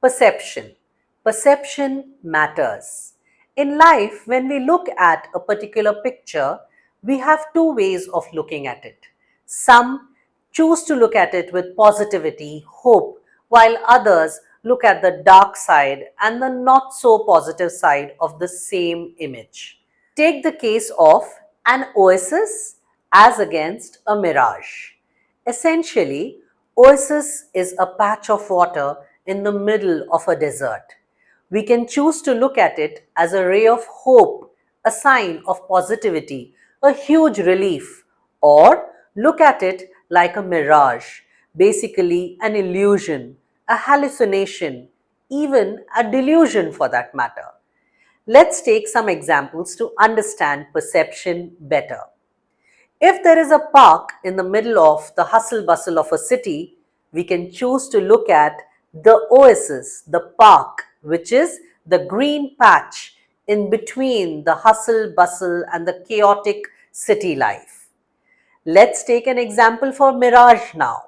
Perception. Perception matters. In life, when we look at a particular picture, we have two ways of looking at it. Some choose to look at it with positivity, hope, while others look at the dark side and the not so positive side of the same image. Take the case of an oasis as against a mirage. Essentially, oasis is a patch of water in the middle of a desert. We can choose to look at it as a ray of hope, a sign of positivity, a huge relief, or look at it like a mirage, basically an illusion, a hallucination, even a delusion for that matter. Let's take some examples to understand perception better. If there is a park in the middle of the hustle bustle of a city, we can choose to look at the oasis, the park, which is the green patch in between the hustle bustle and the chaotic city life. Let's take an example for mirage now.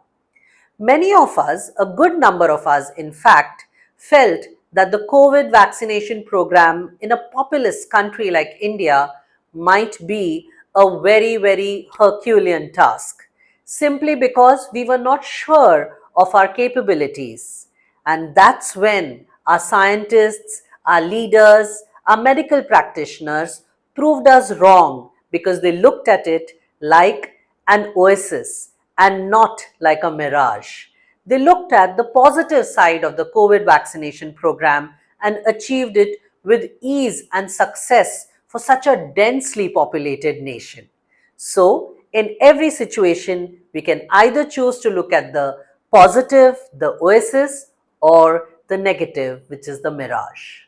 Many of us, a good number of us in fact, felt that the COVID vaccination program in a populous country like India might be a very Herculean task, simply because we were not sure of our capabilities. And that's when our scientists, our leaders, our medical practitioners proved us wrong because they looked at it like an oasis and not like a mirage. They looked at the positive side of the COVID vaccination program and achieved it with ease and success for such a densely populated nation. So, in every situation, we can either choose to look at the positive, the oasis, or the negative, which is the mirage.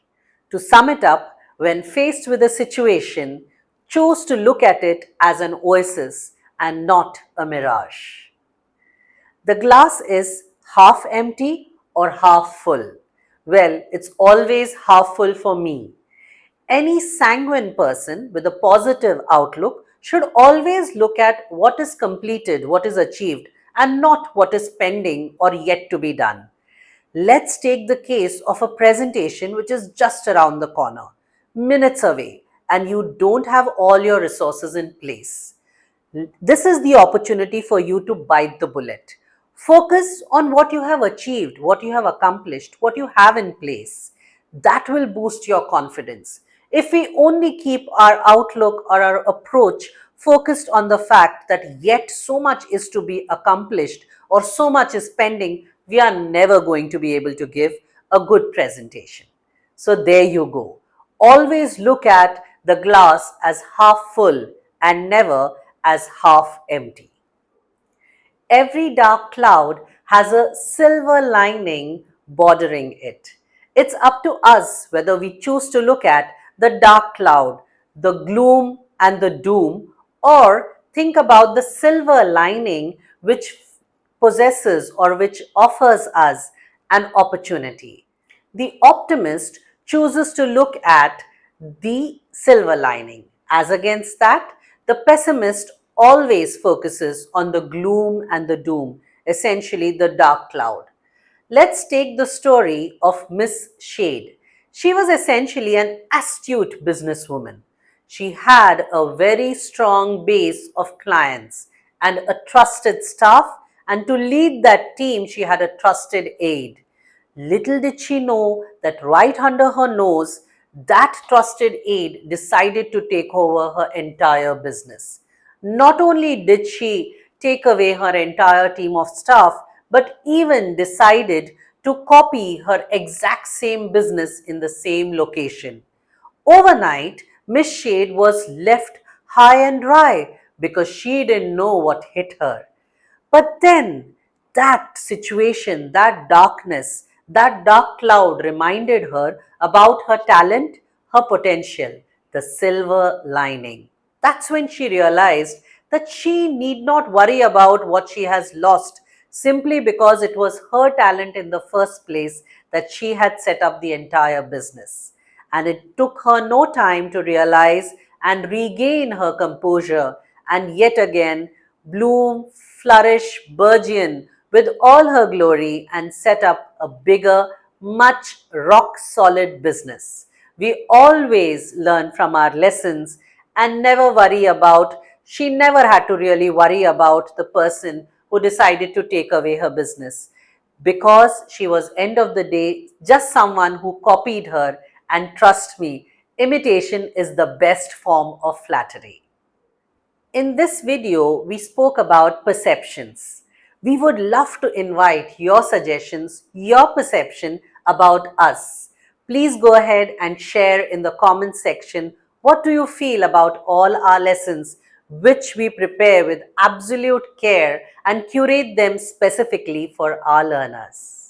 To sum it up, when faced with a situation, choose to look at it as an oasis and not a mirage. The glass is half empty or half full. Well, it's always half full for me. Any sanguine person with a positive outlook should always look at what is completed, what is achieved, and not what is pending or yet to be done. Let's take the case of a presentation which is just around the corner, minutes away, and you don't have all your resources in place. This is the opportunity for you to bite the bullet. Focus on what you have achieved, what you have accomplished, what you have in place. That will boost your confidence. If we only keep our outlook or our approach focused on the fact that yet so much is to be accomplished or so much is pending, we are never going to be able to give a good presentation. So there you go. Always look at the glass as half full and never as half empty. Every dark cloud has a silver lining bordering it. It's up to us whether we choose to look at the dark cloud, the gloom and the doom, or think about the silver lining which possesses or which offers us an opportunity. The optimist chooses to look at the silver lining. As against that, the pessimist always focuses on the gloom and the doom, essentially the dark cloud. Let's take the story of Miss Shade. She was essentially an astute businesswoman. She had a very strong base of clients and a trusted staff, and to lead that team, she had a trusted aide. Little did she know that right under her nose, that trusted aide decided to take over her entire business. Not only did she take away her entire team of staff, but even decided to copy her exact same business in the same location. Overnight, Miss Shade was left high and dry because she didn't know what hit her. But then that situation, that darkness, that dark cloud reminded her about her talent, her potential, the silver lining. That's when she realized that she need not worry about what she has lost simply because it was her talent in the first place that she had set up the entire business. And it took her no time to realize and regain her composure and yet again bloom, flourish, burgeon with all her glory and set up a bigger, much rock solid business. We always learn from our lessons and never worry about, she never had to really worry about the person who decided to take away her business, because she was, end of the day, just someone who copied her. And trust me, imitation is the best form of flattery. In this video, we spoke about perceptions. We would love to invite your suggestions, your perception about us. Please go ahead and share in the comment section, what do you feel about all our lessons, which we prepare with absolute care and curate them specifically for our learners.